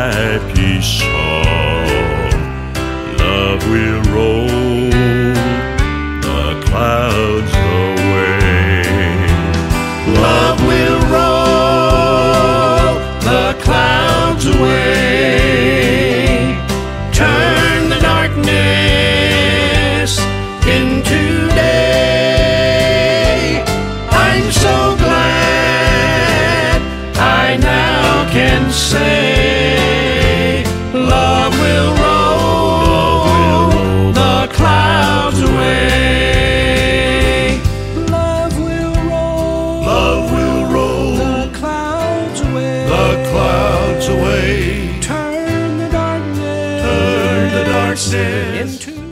my peace song. Love will roll the clouds away. Love will roll the clouds away. Turn the darkness into day. I'm so glad I now can say, love will roll the clouds away. Love will roll the clouds away. The clouds away. Turn the darkness Turn the darkness into